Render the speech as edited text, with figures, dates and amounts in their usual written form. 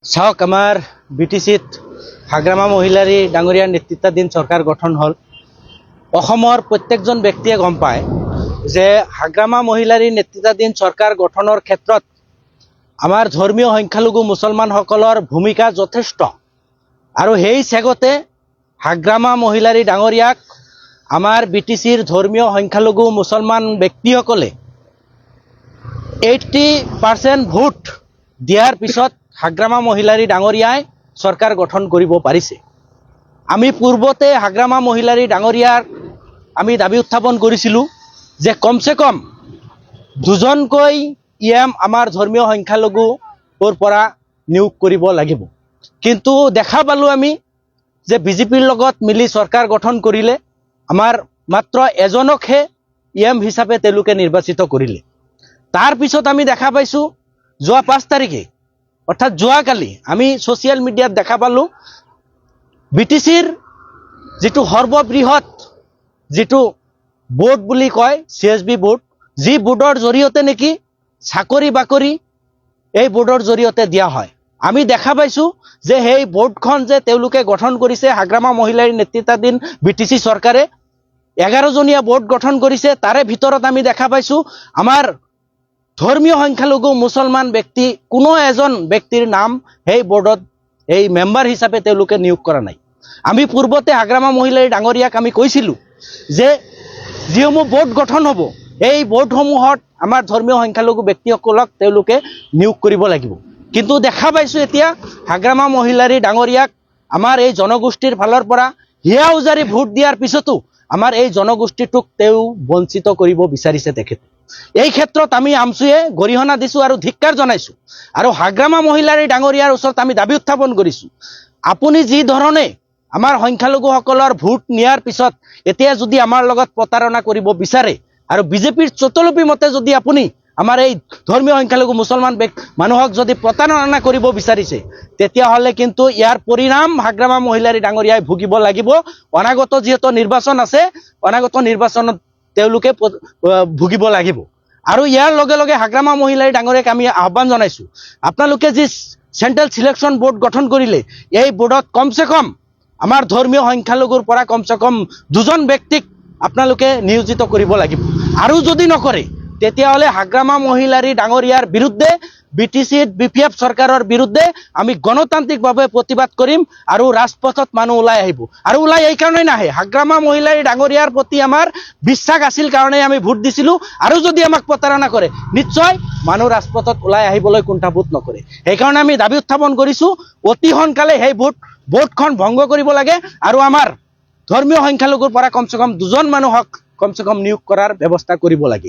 চাওক আমাৰ বিটিচিত হাগ্ৰামা মহিলাৰী ডাঙৰীয়াৰ নেতৃত্বাধীন চৰকাৰ গঠন হ'ল। অসমৰ প্ৰত্যেকজন ব্যক্তিয়ে গম পায় যে হাগ্ৰামা মহিলাৰী নেতৃত্বাধীন চৰকাৰ গঠনৰ ক্ষেত্ৰত আমাৰ ধৰ্মীয় সংখ্যালঘু মুছলমানসকলৰ ভূমিকা যথেষ্ট। আৰু সেই চেগতে হাগ্ৰামা মহিলাৰী ডাঙৰীয়াক আমাৰ বিটিচিৰ ধৰ্মীয় সংখ্যালঘু মুছলমান ব্যক্তিসকলে 80% ভোট দিয়াৰ পিছত হাগ্ৰামা মহিলাৰী ডাঙৰীয়াই চৰকাৰ গঠন কৰিব পাৰিছে। আমি পূৰ্বতে হাগ্ৰামা মহিলাৰী ডাঙৰীয়াৰ আমি দাবী উত্থাপন কৰিছিলোঁ যে কমচে কম দুজনকৈ ইএম আমাৰ ধৰ্মীয় সংখ্যালঘুৰ পৰা নিয়োগ কৰিব লাগিব। কিন্তু দেখা পালোঁ আমি যে বিজেপিৰ লগত মিলি চৰকাৰ গঠন কৰিলে আমাৰ মাত্ৰ এজনকহে ইএম হিচাপে তেওঁলোকে নিৰ্বাচিত কৰিলে। তাৰ পিছত আমি দেখা পাইছোঁ যোৱা 5 তাৰিখে অৰ্থাৎ যোৱাকালি আমি ছ'চিয়েল মিডিয়াত দেখা পালোঁ বিটিচিৰ যিটো সৰ্ববৃহৎ যিটো বোৰ্ড বুলি কয় CSB বোৰ্ড, যি বোৰ্ডৰ জৰিয়তে নেকি চাকৰি বাকৰি এই বোৰ্ডৰ জৰিয়তে দিয়া হয়। আমি দেখা পাইছোঁ যে সেই বোৰ্ডখন যে তেওঁলোকে গঠন কৰিছে হাগ্ৰামা মহিলাৰী নেতৃত্বাধীন বিটিচি চৰকাৰে 11জনীয়া বোৰ্ড গঠন কৰিছে। তাৰে ভিতৰত আমি দেখা পাইছোঁ আমাৰ ধৰ্মীয় সংখ্যালঘু মুছলমান ব্যক্তি কোনো এজন ব্যক্তিৰ নাম সেই বোৰ্ডত এই মেম্বাৰ হিচাপে তেওঁলোকে নিয়োগ কৰা নাই। আমি পূৰ্বতে হাগ্ৰামা মহিলাৰী ডাঙৰীয়াক আমি কৈছিলোঁ যে যিসমূহ বোৰ্ড গঠন হ'ব এই বোৰ্ডসমূহত আমাৰ ধৰ্মীয় সংখ্যালঘু ব্যক্তিসকলক তেওঁলোকে নিয়োগ কৰিব লাগিব। কিন্তু দেখা পাইছোঁ এতিয়া হাগ্ৰামা মহিলাৰী ডাঙৰীয়াক আমাৰ এই জনগোষ্ঠীৰ ফালৰ পৰা হিয়া উজাৰি ভোট দিয়াৰ পিছতো আমাৰ এই জনগোষ্ঠীটোক তেওঁ বঞ্চিত কৰিব বিচাৰিছে তেখেতে। এই ক্ষেত্ৰত আমি আমচুৱে গৰিহণা দিছোঁ আৰু ধিক্কাৰ জনাইছোঁ। আৰু হাগ্ৰামা মহিলাৰী ডাঙৰীয়াৰ ওচৰত আমি দাবী উত্থাপন কৰিছোঁ, আপুনি যি ধৰণে আমাৰ সংখ্যালঘুসকলৰ ভোট নিয়াৰ পিছত এতিয়া যদি আমাৰ লগত প্ৰতাৰণা কৰিব বিচাৰে আৰু বিজেপিৰ চতলপি মতে যদি আপুনি আমাৰ এই ধৰ্মীয় সংখ্যালঘু মুছলমান মানুহক যদি প্ৰতাৰণা কৰিব বিচাৰিছে তেতিয়াহ'লে কিন্তু ইয়াৰ পৰিণাম হাগ্ৰামা মহিলাৰী ডাঙৰীয়াই ভুগিব লাগিব। অনাগত যিহেতু নিৰ্বাচন আছে, অনাগত নিৰ্বাচনত তেওঁলোকে ভুগিব লাগিব। আৰু ইয়াৰ লগে লগে হাগ্ৰামা মহিলাৰী ডাঙৰীয়াক আমি আহ্বান জনাইছোঁ, আপোনালোকে যি চেণ্ট্ৰেল চিলেকশ্যন বোৰ্ড গঠন কৰিলে এই বোৰ্ডত কমচে কম আমাৰ ধৰ্মীয় সংখ্যালঘুৰ পৰা কমচে কম 2জন ব্যক্তিক আপোনালোকে নিয়োজিত কৰিব লাগিব। আৰু যদি নকৰে তেতিয়াহ'লে হাগ্ৰামা মহিলাৰী ডাঙৰীয়াৰ বিৰুদ্ধে বিটিচিত BPF চৰকাৰৰ বিৰুদ্ধে আমি গণতান্ত্ৰিকভাৱে প্ৰতিবাদ কৰিম আৰু ৰাজপথত মানুহ ওলাই আহিব। আৰু ওলাই এই কাৰণেই নাহে, হাগ্ৰামা মহিলাৰী ডাঙৰীয়াৰ প্ৰতি আমাৰ বিশ্বাস আছিল কাৰণেই আমি ভোট দিছিলোঁ। আৰু যদি আমাক প্ৰতাৰণা কৰে নিশ্চয় মানুহ ৰাজপথত ওলাই আহিবলৈ কুণ্ঠাবোধ নকৰে। সেইকাৰণে আমি দাবী উত্থাপন কৰিছোঁ অতি সোনকালে সেই বোৰ্ডখন ভংগ কৰিব লাগে আৰু আমাৰ ধৰ্মীয় সংখ্যালঘুৰ পৰা কমচে কম 2জন মানুহক কমচে কম নিয়োগ কৰাৰ ব্যৱস্থা কৰিব লাগে।